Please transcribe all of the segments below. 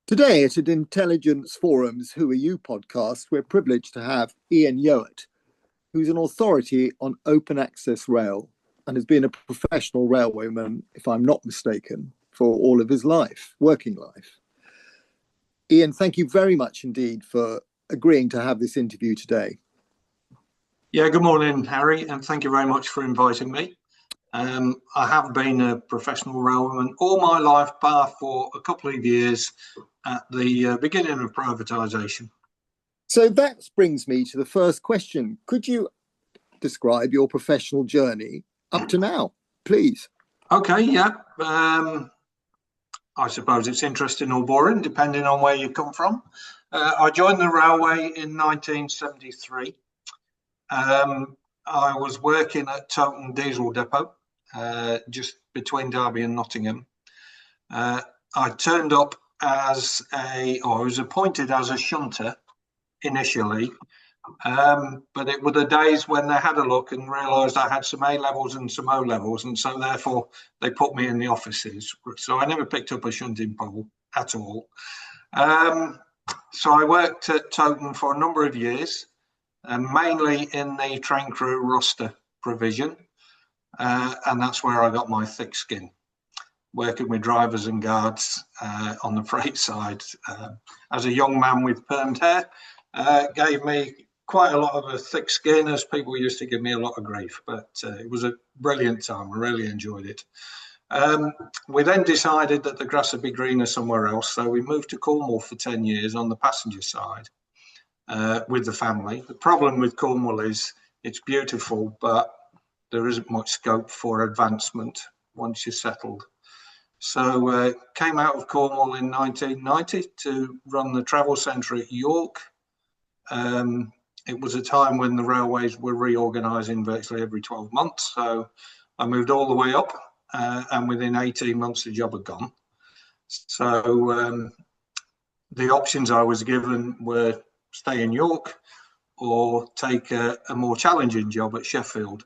Today at Intelligence Forum's Who Are You podcast, we're privileged to have Ian Yeowart, who's an authority on open access rail and has been a professional railwayman, if I'm not mistaken, for all of his life, working life. Ian, thank you very much indeed for agreeing to have this interview today. Yeah, good morning, Harry, and thank you very much for inviting me. I have been a professional railwayman all my life, bar for a couple of years at the beginning of privatisation. So that brings me to the first question. Could you describe your professional journey up to now, please? Okay, yeah. I suppose it's interesting or boring, depending on where you come from. I joined the railway in 1973. I was working at Toton Diesel Depot, just between Derby and Nottingham. I turned up I was appointed as a shunter initially, but it were the days when they had a look and realised I had some A levels and some O levels, and so therefore they put me in the offices. So I never picked up a shunting pole at all. So I worked at Toton for a number of years, mainly in the train crew roster provision, and that's where I got my thick skin, working with drivers and guards on the freight side. As a young man with permed hair, gave me quite a lot of a thick skin, as people used to give me a lot of grief, but it was a brilliant time. I really enjoyed it. We then decided that the grass would be greener somewhere else, so we moved to Cornwall for 10 years on the passenger side with the family. The problem with Cornwall is it's beautiful, but there isn't much scope for advancement once you're settled. So came out of Cornwall in 1990 to run the travel centre at York. It was a time when the railways were reorganising virtually every 12 months. So I moved all the way up, and within 18 months, the job had gone. So the options I was given were stay in York or take a more challenging job at Sheffield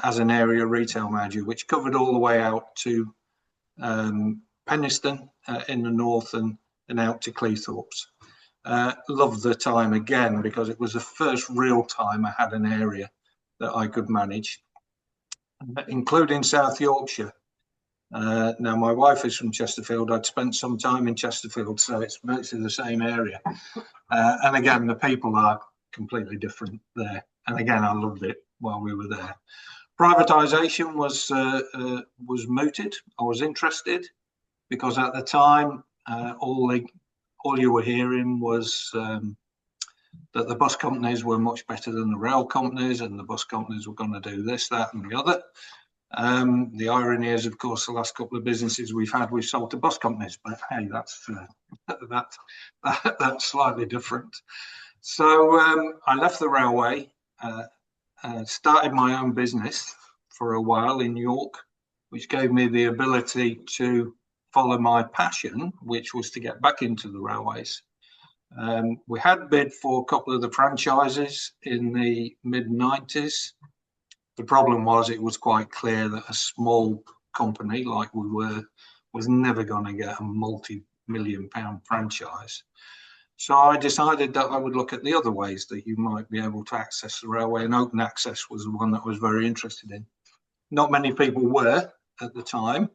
as an area retail manager, which covered all the way out to Penistone in the north and out to Cleethorpes. Loved the time again because it was the first real time I had an area that I could manage, including South Yorkshire. Now, my wife is from Chesterfield. I'd spent some time in Chesterfield, so it's virtually the same area. And again, the people are completely different there. And again, I loved it while we were there. Privatisation was mooted. I was interested because at the time, all you were hearing was that the bus companies were much better than the rail companies, and the bus companies were going to do this, that, and the other. The irony is, of course, the last couple of businesses we've sold to bus companies, but hey, that's slightly different. So I left the railway. Started my own business for a while in York, which gave me the ability to follow my passion, which was to get back into the railways. We had bid for a couple of the franchises in the mid-90s. The problem was it was quite clear that a small company like we were was never going to get a multi-million-pound franchise. So I decided that I would look at the other ways that you might be able to access the railway, and open access was the one that I was very interested in. Not many people were at the time,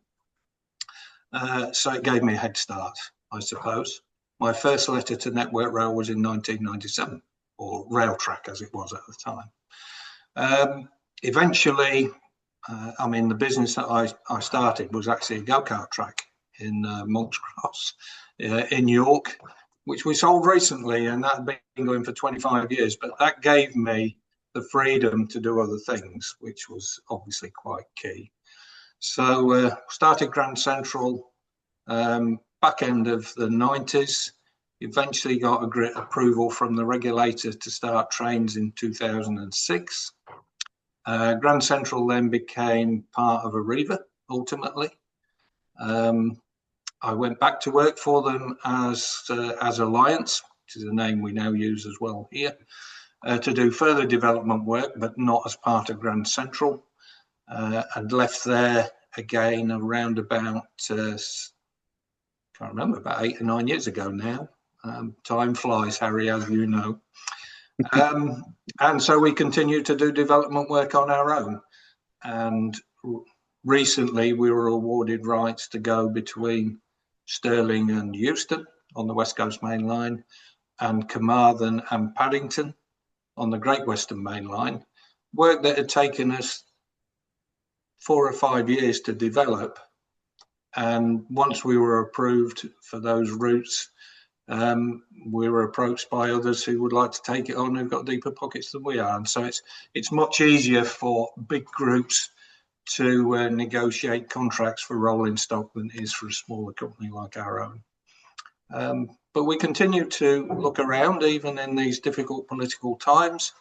so it gave me a head start, I suppose. My first letter to Network Rail was in 1997, or Railtrack as it was at the time. Eventually, the business that I started was actually a go-kart track in Monks Cross in York, which we sold recently, and that had been going for 25 years. But that gave me the freedom to do other things, which was obviously quite key. So started Grand Central back end of the 90s, eventually got a grit approval from the regulator to start trains in 2006. Grand Central then became part of Arriva, ultimately. I went back to work for them as Alliance, which is a name we now use as well here, to do further development work, but not as part of Grand Central, and left there again around about can't remember, about 8 or 9 years ago now. Time flies, Harry, as you know. And so we continue to do development work on our own. And recently we were awarded rights to go between Stirling and Euston on the West Coast Main Line, and Carmarthen and Paddington on the Great Western Main Line. Work that had taken us 4 or 5 years to develop. And once we were approved for those routes, we were approached by others who would like to take it on, who've got deeper pockets than we are. And so it's much easier for big groups to negotiate contracts for rolling stock than it is for a smaller company like our own. But we continue to look around, even in these difficult political times.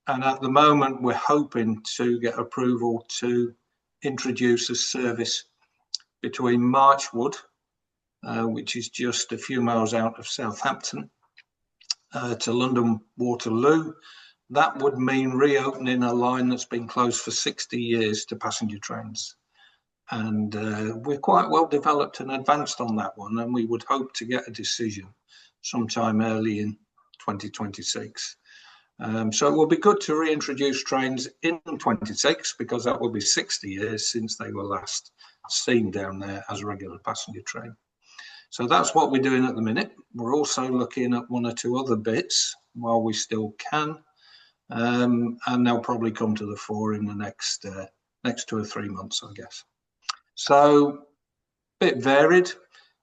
And at the moment, we're hoping to get approval to introduce a service between Marchwood, which is just a few miles out of Southampton, to London Waterloo. That would mean reopening a line that's been closed for 60 years to passenger trains. And we're quite well developed and advanced on that one, and we would hope to get a decision sometime early in 2026. So it will be good to reintroduce trains in 26, because that will be 60 years since they were last seen down there as a regular passenger train. So that's what we're doing at the minute. We're also looking at 1 or 2 other bits while we still can, and they'll probably come to the fore in the next 2 or 3 months, I guess. So a bit varied.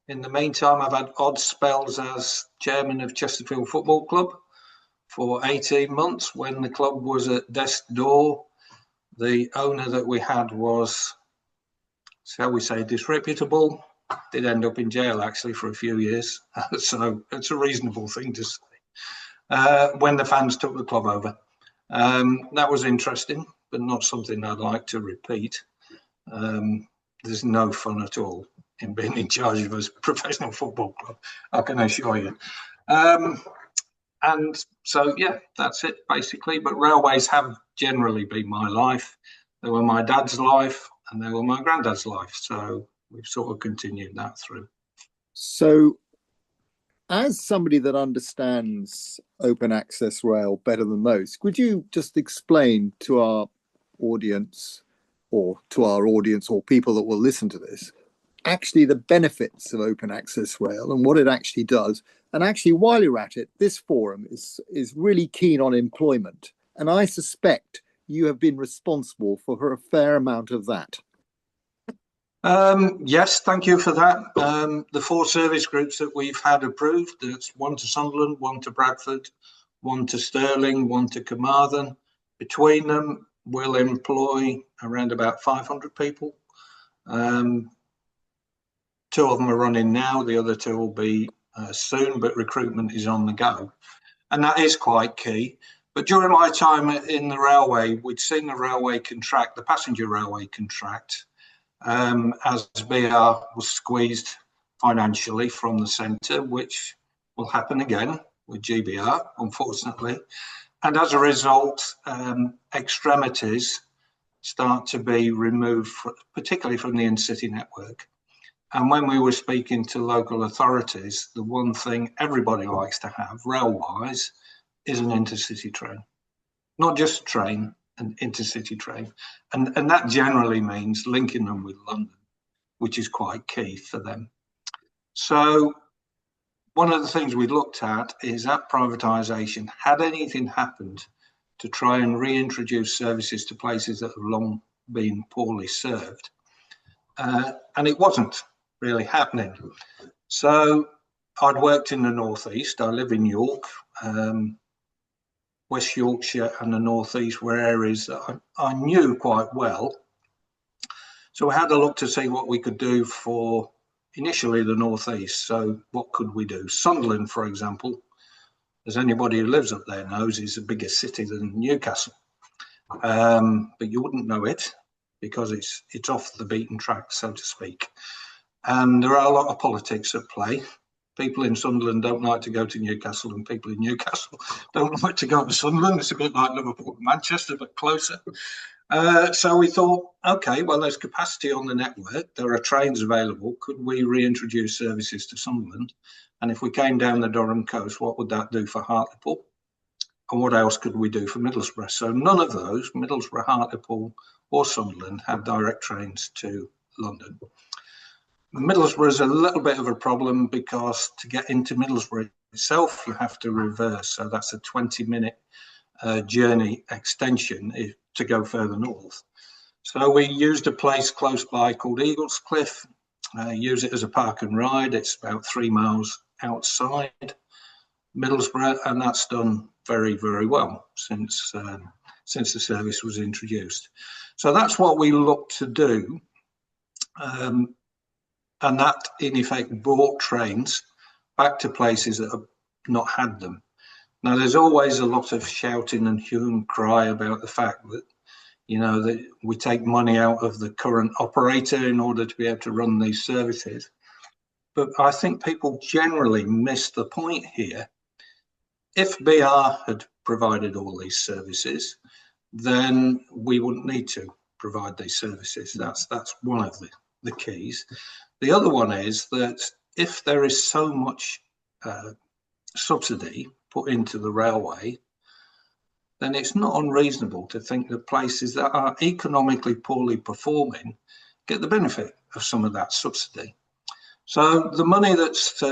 In the meantime, I've had odd spells as chairman of Chesterfield Football Club for 18 months when the club was at death's door. The owner that we had was, shall we say, disreputable. Did end up in jail, actually, for a few years. So it's a reasonable thing to say. When the fans took the club over. That was interesting, but not something I'd like to repeat. There's no fun at all in being in charge of a professional football club, I can assure you. And so, yeah, that's it, basically. But railways have generally been my life. They were my dad's life, and they were my granddad's life. So we've sort of continued that through. So, as somebody that understands open access rail better than most, could you just explain to our audience or people that will listen to this, actually the benefits of open access rail and what it actually does? And actually, while you're at it, this forum is really keen on employment. And I suspect you have been responsible for a fair amount of that. Yes, thank you for that. The 4 service groups that we've had approved, that's 1 to Sunderland, 1 to Bradford, 1 to Stirling, 1 to Carmarthen. Between them, we'll employ around about 500 people. 2 of them are running now, the other 2 will be soon, but recruitment is on the go. And that is quite key. But during my time in the railway, we'd seen the railway contract, the passenger railway contract, as BR was squeezed financially from the centre, which will happen again with GBR, unfortunately. And as a result, extremities start to be removed, particularly from the in-city network. And when we were speaking to local authorities, the one thing everybody likes to have, rail-wise, is an intercity train. Not just a train, an intercity train. And that generally means linking them with London, which is quite key for them. So one of the things we looked at is at privatisation, had anything happened to try and reintroduce services to places that have long been poorly served? And it wasn't really happening. So I'd worked in the northeast. I live in York. West Yorkshire and the northeast were areas that I knew quite well. So we had a look to see what we could do for initially the northeast. So what could we do? Sunderland, for example, as anybody who lives up there knows, is a bigger city than Newcastle. But you wouldn't know it because it's off the beaten track, so to speak. And there are a lot of politics at play. People in Sunderland don't like to go to Newcastle, and people in Newcastle don't like to go to Sunderland. It's a bit like Liverpool and Manchester, but closer. So we thought, okay, well, there's capacity on the network. There are trains available. Could we reintroduce services to Sunderland? And if we came down the Durham coast, what would that do for Hartlepool? And what else could we do for Middlesbrough? So none of those, Middlesbrough, Hartlepool or Sunderland, have direct trains to London. Middlesbrough is a little bit of a problem because to get into Middlesbrough itself, you have to reverse. So that's a 20-minute journey extension to go further north. So we used a place close by called Eaglescliffe, use it as a park and ride. It's about 3 miles outside Middlesbrough, and that's done very, very well since the service was introduced. So that's what we look to do, and that in effect brought trains back to places that have not had them. Now, there's always a lot of shouting and hue and cry about the fact that, you know, that we take money out of the current operator in order to be able to run these services. But I think people generally miss the point here. If BR had provided all these services, then we wouldn't need to provide these services. That's one of the keys. The other one is that if there is so much subsidy put into the railway, then it's not unreasonable to think that places that are economically poorly performing get the benefit of some of that subsidy. So the money that's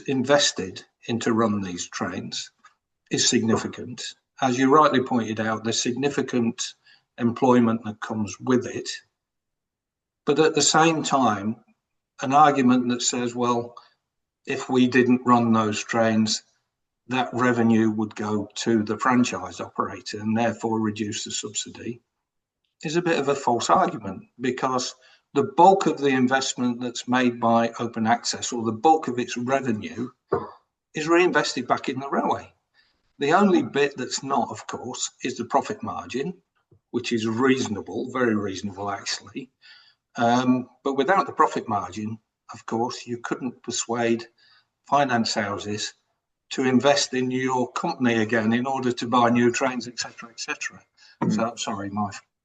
invested into run these trains is significant. As you rightly pointed out, there's significant employment that comes with it. But at the same time, an argument that says, well, if we didn't run those trains, that revenue would go to the franchise operator and therefore reduce the subsidy, is a bit of a false argument, because the bulk of the investment that's made by open access, or the bulk of its revenue, is reinvested back in the railway. The only bit that's not, of course, is the profit margin, which is reasonable, very reasonable actually. But without the profit margin, of course, you couldn't persuade finance houses to invest in your company again in order to buy new trains, etc., etc. So, sorry,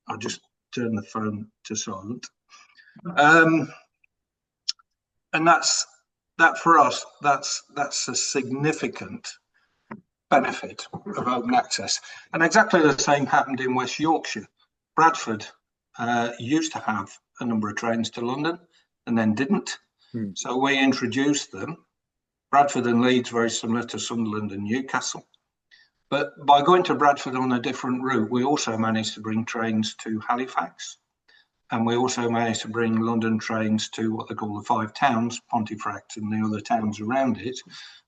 I just turned the phone to silent. And that for us, that's a significant benefit of open access. And exactly the same happened in West Yorkshire. Bradford used to have a number of trains to London and then didn't. So we introduced them. Bradford and Leeds, very similar to Sunderland and Newcastle. But by going to Bradford on a different route, we also managed to bring trains to Halifax. And we also managed to bring London trains to what they call the 5 towns, Pontefract and the other towns around it,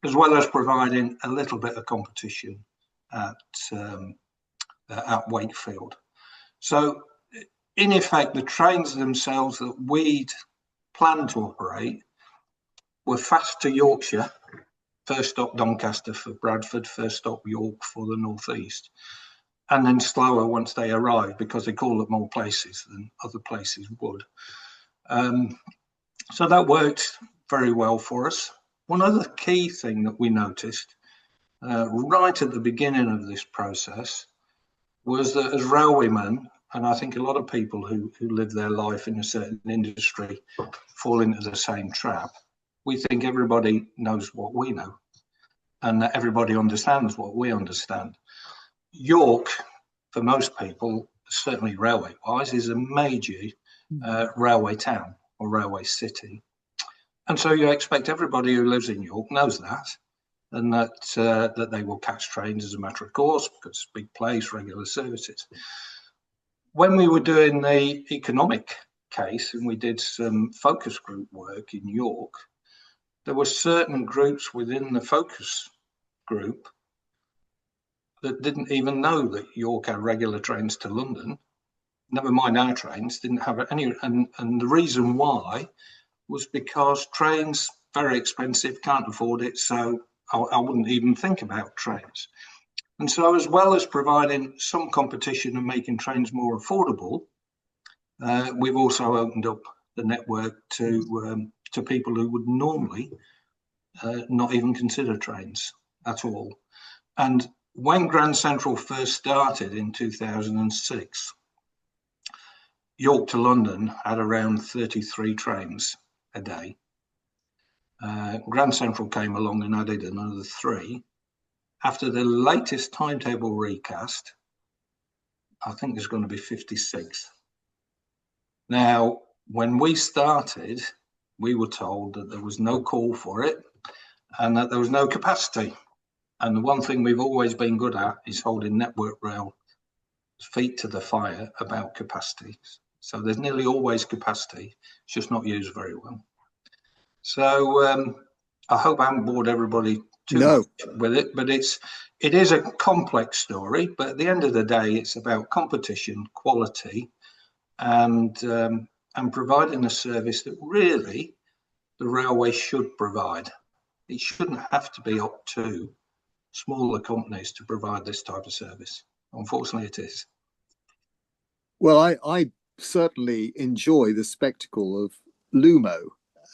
as well as providing a little bit of competition at Wakefield. So, in effect, the trains themselves that we'd planned to operate were fast to Yorkshire, first stop Doncaster for Bradford, first stop York for the North East, and then slower once they arrive because they call at more places than other places would. So that worked very well for us. One other key thing that we noticed right at the beginning of this process was that as railwaymen, and I think a lot of people who live their life in a certain industry fall into the same trap, we think everybody knows what we know and that everybody understands what we understand. York, for most people, certainly railway-wise, is a major railway town or railway city. And so you expect everybody who lives in York knows that, and that they will catch trains as a matter of course, because it's a big place, regular services. When we were doing the economic case and we did some focus group work in York, there were certain groups within the focus group that didn't even know that York had regular trains to London. Never mind our trains, didn't have any. And the reason why was because trains, very expensive, can't afford it. So I wouldn't even think about trains. And so as well as providing some competition and making trains more affordable, we've also opened up the network to people who would normally not even consider trains at all. And when Grand Central first started in 2006, York to London had around 33 trains a day. Grand Central came along and added another 3. After the latest timetable recast, I think there's going to be 56. Now, when we started, we were told that there was no call for it and that there was no capacity. And the one thing we've always been good at is holding Network Rail feet to the fire about capacity. So there's nearly always capacity. It's just not used very well. So I hope I haven't bored everybody too much with it, but it is a complex story. But at the end of the day, it's about competition, quality, and providing a service that really the railway should provide. It shouldn't have to be up to smaller companies to provide this type of service. Unfortunately, it is. Well, I certainly enjoy the spectacle of Lumo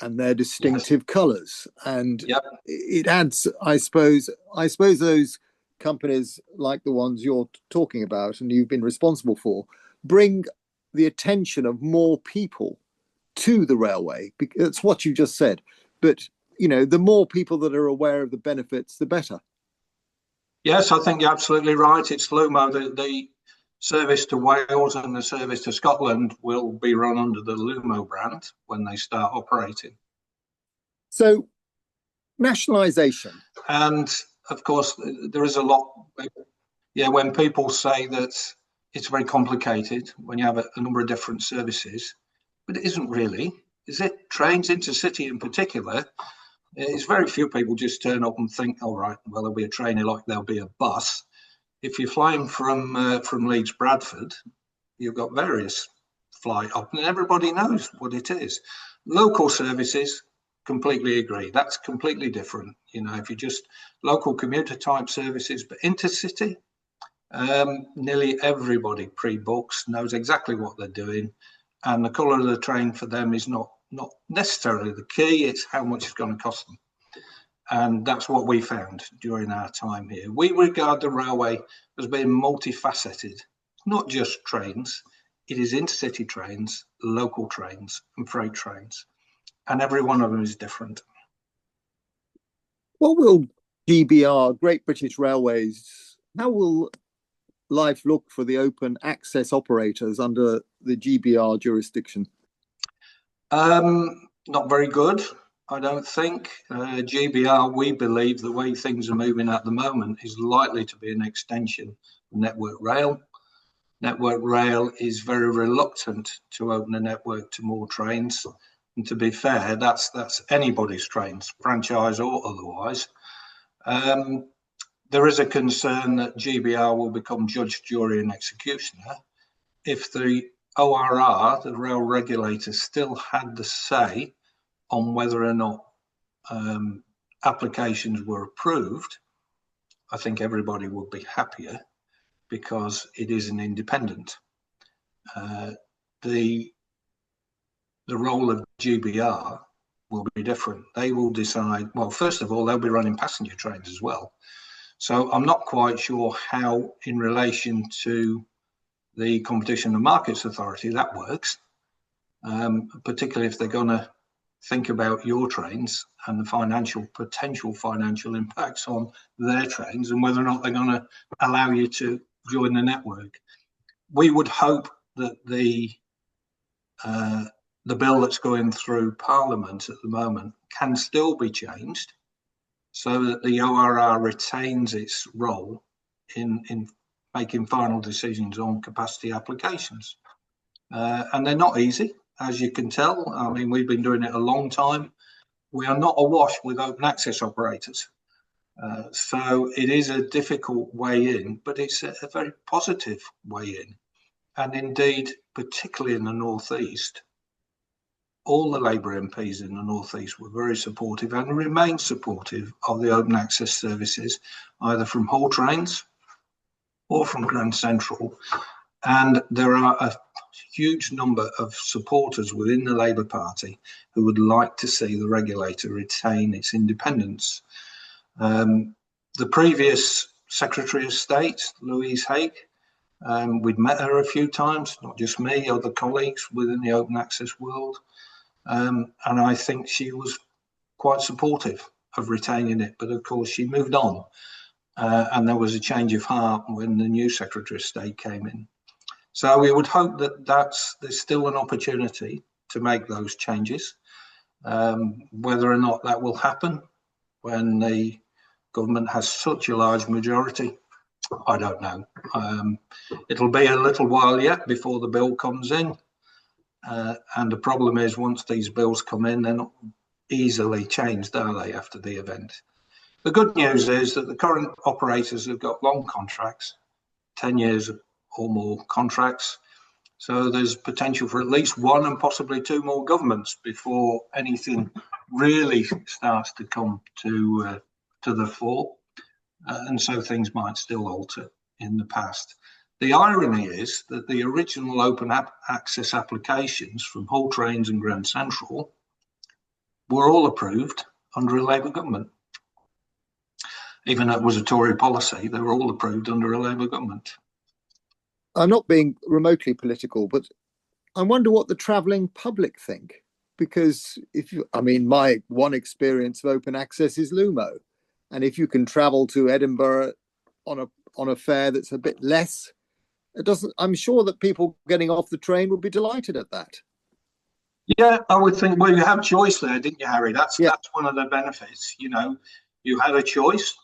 and their distinctive colours, and it adds, I suppose those companies like the ones you're talking about and you've been responsible for bring the attention of more people to the railway. It's what you just said, but the more people that are aware of the benefits, the better. Yes, I think you're absolutely right. It's Lumo. The service to Wales and the service to Scotland will be run under the Lumo brand when they start operating. So, nationalisation. And of course, there is a lot. Yeah, when people say that it's very complicated when you have a number of different services, but it isn't really, is it? Trains, intercity in particular. It's very few people just turn up and think, all right, well, there'll be a train like there'll be a bus. If you're flying from Leeds, Bradford, you've got various fly up, and everybody knows what it is. Local services, completely agree. That's completely different. If you just local commuter type services, but intercity, nearly everybody pre-books, knows exactly what they're doing, and the colour of the train for them is not necessarily the key. It's how much it's going to cost them. And that's what we found during our time here. We regard the railway as being multifaceted, not just trains. It is intercity trains, local trains, and freight trains. And every one of them is different. What will GBR, Great British Railways, how will life look for the open access operators under the GBR jurisdiction? Not very good, I don't think. GBR, we believe the way things are moving at the moment is likely to be an extension of Network Rail. Network Rail is very reluctant to open a network to more trains. And to be fair, that's anybody's trains, franchise or otherwise. There is a concern that GBR will become judge, jury and executioner if the ORR, the rail regulator, still had the say on whether or not applications were approved. I think everybody would be happier because it is an independent. The role of GBR will be different. They will decide, well, first of all, they'll be running passenger trains as well. So I'm not quite sure how, in relation to the Competition and Markets Authority, that works, particularly if they're going to think about your trains and the potential financial impacts on their trains and whether or not they're going to allow you to join the network. We would hope that the bill that's going through Parliament at the moment can still be changed so that the ORR retains its role in making final decisions on capacity applications. And they're not easy, as you can tell. I mean, we've been doing it a long time. We are not awash with open access operators. So it is a difficult way in, but it's a very positive way in. And indeed, particularly in the Northeast, all the Labour MPs in the Northeast were very supportive and remain supportive of the open access services, either from Hull Trains or from Grand Central. And there are a huge number of supporters within the Labour Party who would like to see the regulator retain its independence. The previous Secretary of State, Louise Haigh. We'd met her a few times, not just me, other colleagues within the open access world. And I think she was quite supportive of retaining it. But of course, she moved on. And there was a change of heart when the new Secretary of State came in. So we would hope that there's still an opportunity to make those changes. Whether or not that will happen when the government has such a large majority, I don't know. It'll be a little while yet before the bill comes in. And the problem is, once these bills come in, they're not easily changed, are they, after the event? The good news is that the current operators have got long contracts, 10 years or more contracts. So there's potential for at least one and possibly two more governments before anything really starts to come to the fore. And so things might still alter in the past. The irony is that the original open access applications from Hull Trains and Grand Central were all approved under a Labour government. Even though it was a Tory policy, they were all approved under a Labour government. I'm not being remotely political, but I wonder what the travelling public think. Because my one experience of open access is Lumo. And if you can travel to Edinburgh on a fare that's a bit less, I'm sure that people getting off the train would be delighted at that. Yeah, I would think, well, you have choice there, didn't you, Harry? That's one of the benefits. You had a choice.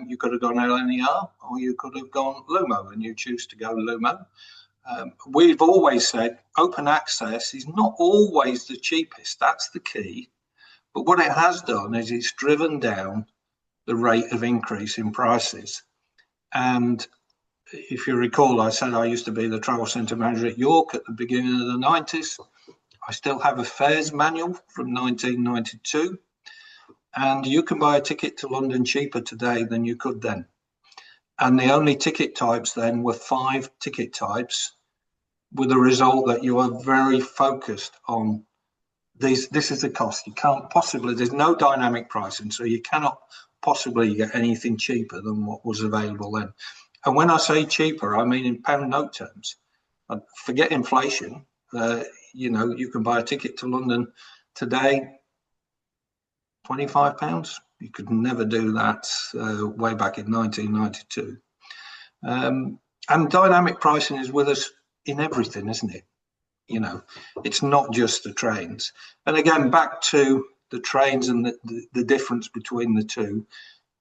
You could have gone LNER or you could have gone Lumo, and you choose to go Lumo. We've always said open access is not always the cheapest. That's the key. But what it has done is it's driven down the rate of increase in prices. And if you recall, I said I used to be the travel centre manager at York at the beginning of the 90s. I still have a fares manual from 1992. And you can buy a ticket to London cheaper today than you could then. And the only ticket types then were 5 ticket types, with the result that you are very focused on these. This is the cost. You can't possibly, there's no dynamic pricing, so you cannot possibly get anything cheaper than what was available then. And when I say cheaper, I mean in pound note terms. Forget inflation. You can buy a ticket to London today, £25. You could never do that way back in 1992. And dynamic pricing is with us in everything, isn't it? It's not just the trains. And again, back to the trains and the difference between the two.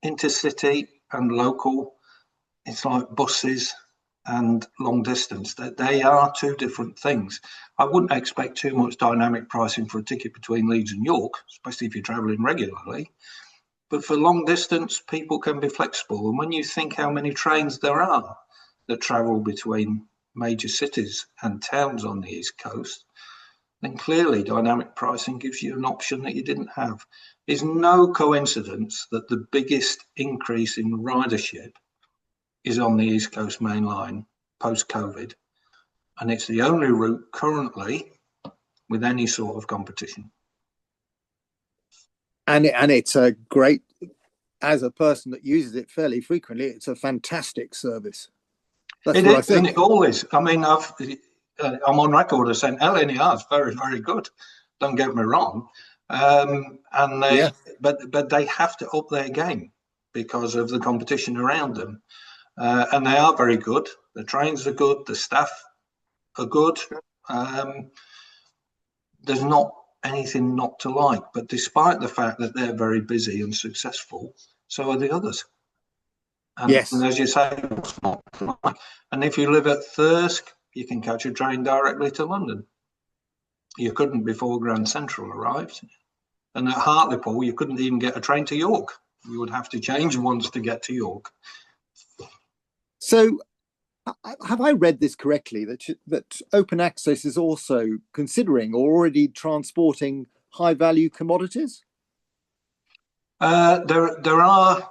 Intercity and local, it's like buses and long distance. They are two different things. I wouldn't expect too much dynamic pricing for a ticket between Leeds and York, especially if you're travelling regularly. But for long distance, people can be flexible. And when you think how many trains there are that travel between major cities and towns on the East Coast, then clearly dynamic pricing gives you an option that you didn't have. It's no coincidence that the biggest increase in ridership is on the East Coast Main Line post-COVID. And it's the only route currently with any sort of competition. And it's a great, as a person that uses it fairly frequently, it's a fantastic service. That's it what is, I think. and it always, I'm on record as saying LNER is very, very good. Don't get me wrong. But they have to up their game because of the competition around them. And they are very good. The trains are good. The staff are good. There's not anything not to like. But despite the fact that they're very busy and successful, so are the others. And, yes. And as you say, what's not to like? And if you live at Thirsk, you can catch a train directly to London. You couldn't before Grand Central arrived. And at Hartlepool, you couldn't even get a train to York. You would have to change once to get to York. So have I read this correctly, that open access is also considering or already transporting high value commodities? There are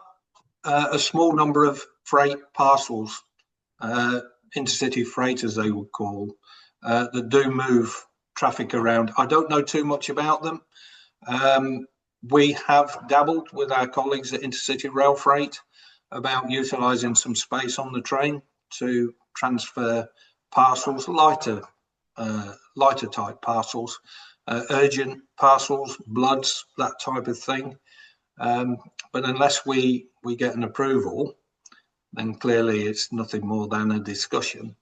a small number of freight parcels, intercity freight as they would call, that do move traffic around. I don't know too much about them. We have dabbled with our colleagues at Intercity Rail Freight, about utilising some space on the train to transfer parcels, lighter type parcels, urgent parcels, bloods, that type of thing. But unless we get an approval, then clearly it's nothing more than a discussion.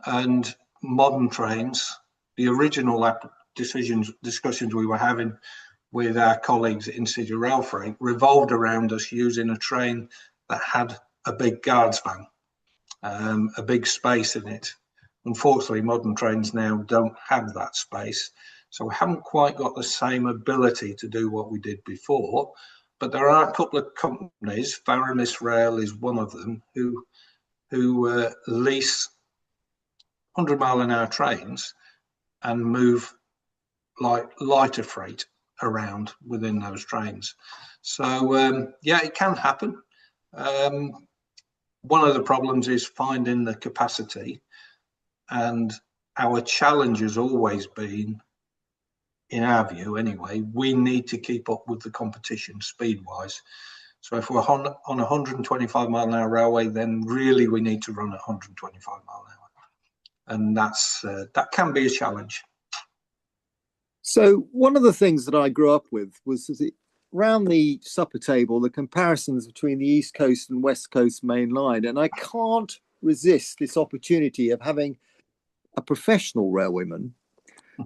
And modern trains, the original discussions we were having with our colleagues in City Rail Freight revolved around us using a train that had a big guards van, a big space in it. Unfortunately, modern trains now don't have that space, so we haven't quite got the same ability to do what we did before. But there are a couple of companies, Varamis Rail is one of them, who lease 100-mile-an-hour trains and move like lighter freight around within those trains. So yeah, it can happen. One of the problems is finding the capacity, and our challenge has always been, in our view anyway, we need to keep up with the competition speed-wise. So if we're on a 125-mile-an-hour railway, then really we need to run at 125 mile an hour, and that can be a challenge. So one of the things that I grew up with was around the supper table, the comparisons between the East Coast and West Coast main line. And I can't resist this opportunity of having a professional railwayman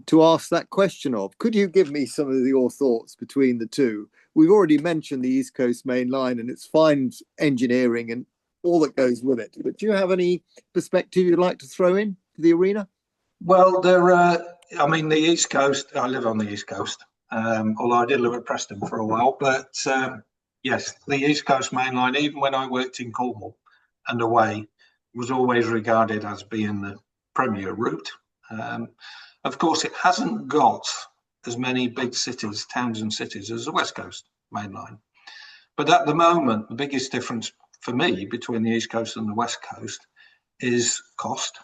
to ask that question of. Could you give me some of your thoughts between the two? We've already mentioned the East Coast main line and its fine engineering and all that goes with it. But do you have any perspective you'd like to throw in to the arena? Well, I mean, the East Coast, I live on the East Coast, although I did live at Preston for a while. But yes, the East Coast main line, even when I worked in Cornwall and away, was always regarded as being the premier route. Of course, it hasn't got as many big cities, towns and cities as the West Coast main line. But at the moment, the biggest difference for me between the East Coast and the West Coast is cost,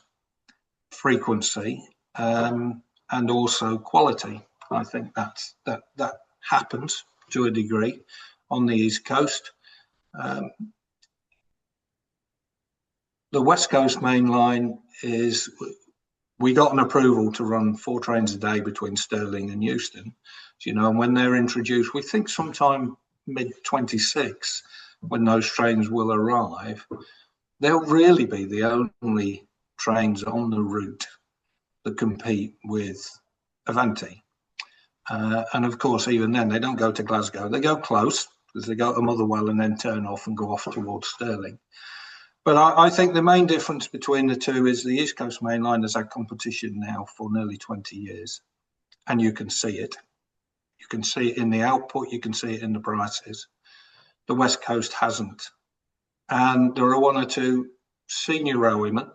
frequency, and also quality. I think that happens to a degree on the East Coast. The West Coast main line is, we got an approval to run 4 trains a day between Stirling and Euston, and when they're introduced, we think sometime mid-26, when those trains will arrive, they'll really be the only trains on the route that compete with Avanti. And of course, even then, they don't go to Glasgow. They go close, because they go to Motherwell and then turn off and go off towards Stirling. But I think the main difference between the two is the East Coast main line has had competition now for nearly 20 years. And you can see it. You can see it in the output. You can see it in the prices. The West Coast hasn't. And there are one or two senior railwaymen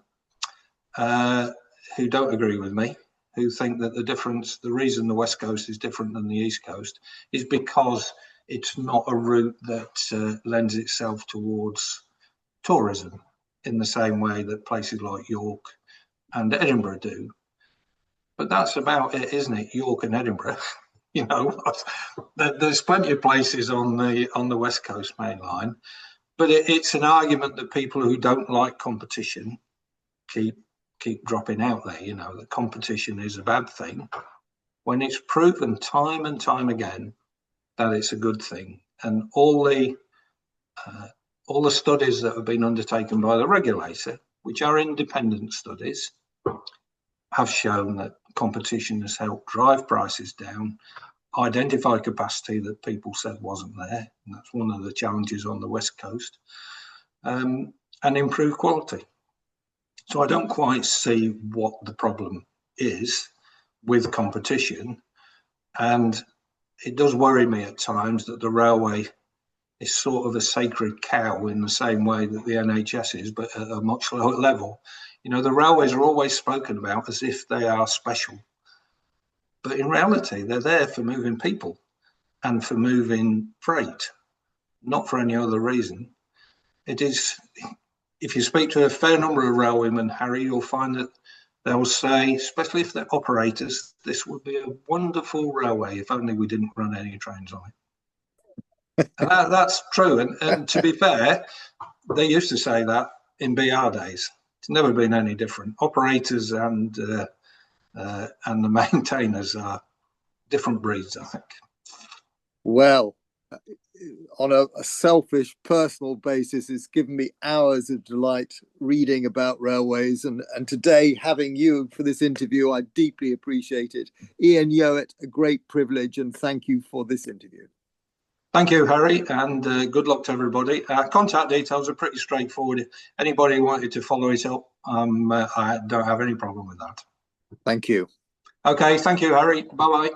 who don't agree with me, who think that the reason the West Coast is different than the East Coast is because it's not a route that lends itself towards tourism in the same way that places like York and Edinburgh do. But that's about it, isn't it? York and Edinburgh. There's plenty of places on the West Coast main line, but it's an argument that people who don't like competition keep dropping out there. That competition is a bad thing, when it's proven time and time again that it's a good thing. And all the studies that have been undertaken by the regulator, which are independent studies, have shown that competition has helped drive prices down, identify capacity that people said wasn't there, and that's one of the challenges on the West Coast, and improve quality. So I don't quite see what the problem is with competition, and it does worry me at times that the railway is sort of a sacred cow in the same way that the NHS is, but at a much lower level. The railways are always spoken about as if they are special. But in reality, they're there for moving people and for moving freight, not for any other reason. It is, if you speak to a fair number of railwaymen, Harry, you'll find that they'll say, especially if they're operators, this would be a wonderful railway if only we didn't run any trains on it. And that's true. And to be fair, they used to say that in BR days. It's never been any different. Operators and the maintainers are different breeds, I think. Well, on a selfish personal basis, it's given me hours of delight reading about railways, and today having you for this interview, I deeply appreciate it. Ian Yeowart, a great privilege, and thank you for this interview. Thank you, Harry, and good luck to everybody. Contact details are pretty straightforward. If anybody wanted to follow it up, I don't have any problem with that. Thank you. Okay, thank you, Harry. Bye-bye.